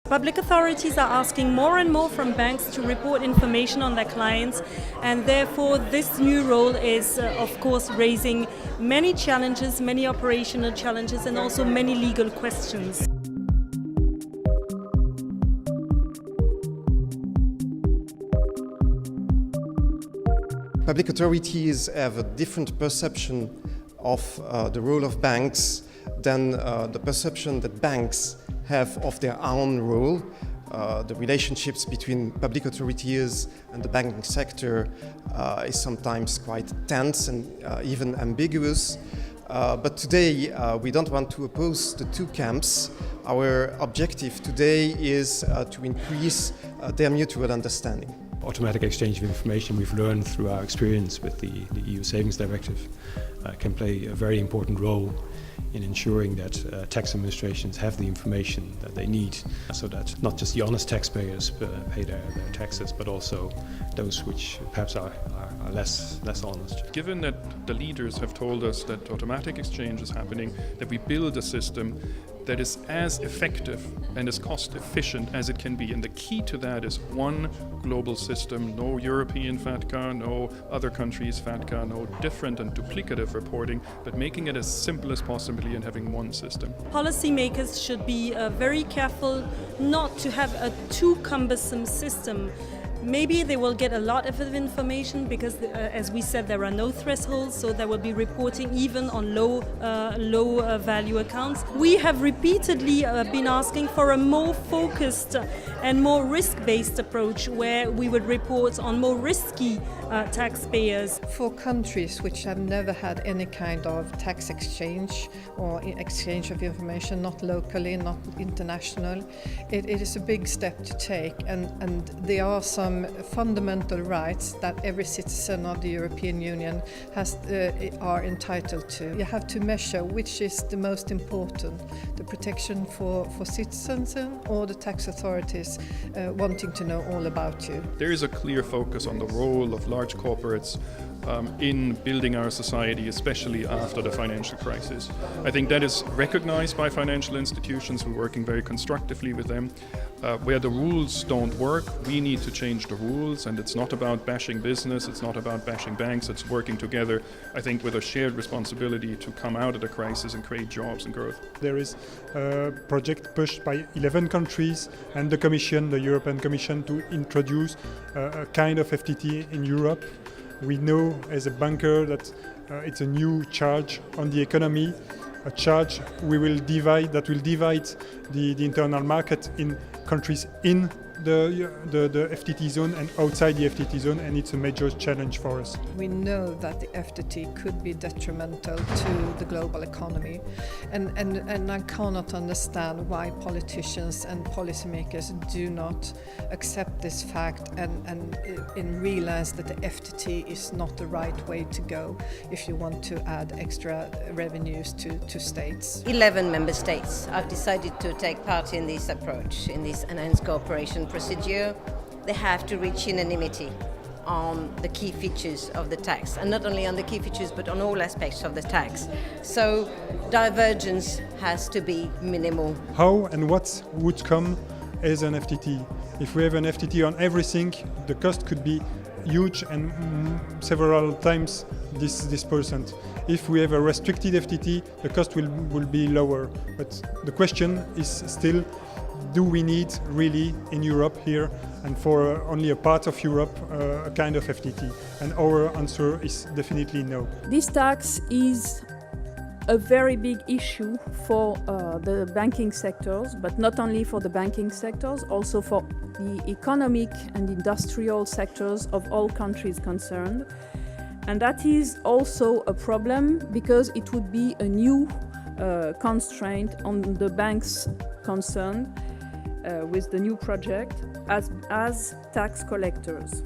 Public authorities are asking more and more from banks to report information on their clients, and therefore this new role is, of course, raising many challenges, many operational challenges, and also many legal questions. Public authorities have a different perception of the role of banks than the perception that banks have of their own role. The relationships between public authorities and the banking sector is sometimes quite tense and even ambiguous. But today we don't want to oppose the two camps. Our objective today is to increase their mutual understanding. Automatic exchange of information, we've learned through our experience with the EU Savings Directive, can play a very important role in ensuring that tax administrations have the information that they need, so that not just the honest taxpayers pay their taxes, but also those which perhaps are less honest. Given that the leaders have told us that automatic exchange is happening, that we build a system that is as effective and as cost efficient as it can be. And the key to that is one global system, no European FATCA, no other countries' FATCA, no different and duplicative reporting, but making it as simple as possible and having one system. Policymakers should be very careful not to have a too cumbersome system. Maybe they will get a lot of information because, as we said, there are no thresholds, so there will be reporting even on low value accounts. We have repeatedly been asking for a more focused and more risk-based approach where we would report on more risky taxpayers. For countries which have never had any kind of tax exchange or exchange of information, not locally, not international, it is a big step to take, and there are some fundamental rights that every citizen of the European Union are entitled to. You have to measure which is the most important, the protection for citizens or the tax authorities wanting to know all about you. There is a clear focus on the role of large corporates in building our society, especially after the financial crisis. I think that is recognized by financial institutions. We're working very constructively with them. Where the rules don't work, we need to change the rules, and it's not about bashing business, it's not about bashing banks, it's working together, I think, with a shared responsibility to come out of the crisis and create jobs and growth. There is a project pushed by 11 countries and the Commission, the European Commission, to introduce a kind of FTT in Europe. We know as a banker that it's a new charge on the economy, a charge that will divide the internal market in countries in the FTT zone and outside the FTT zone, and it's a major challenge for us. We know that the FTT could be detrimental to the global economy, and I cannot understand why politicians and policymakers do not accept this fact and realize that the FTT is not the right way to go if you want to add extra revenues to states. 11 member states have decided to take part in this approach, in this enhanced cooperation procedure. They have to reach unanimity on the key features of the tax, and not only on the key features but on all aspects of the tax. So divergence has to be minimal. How and what would come as an FTT? If we have an FTT on everything, the cost could be huge and several times this percent. If we have a restricted FTT, the cost will be lower. But the question is still, do we need really in Europe here and for only a part of Europe a kind of FTT? And our answer is definitely no. This tax is a very big issue for the banking sectors, but not only for the banking sectors, also for the economic and industrial sectors of all countries concerned. And that is also a problem because it would be a new constraint on the banks concerned with the new project as tax collectors.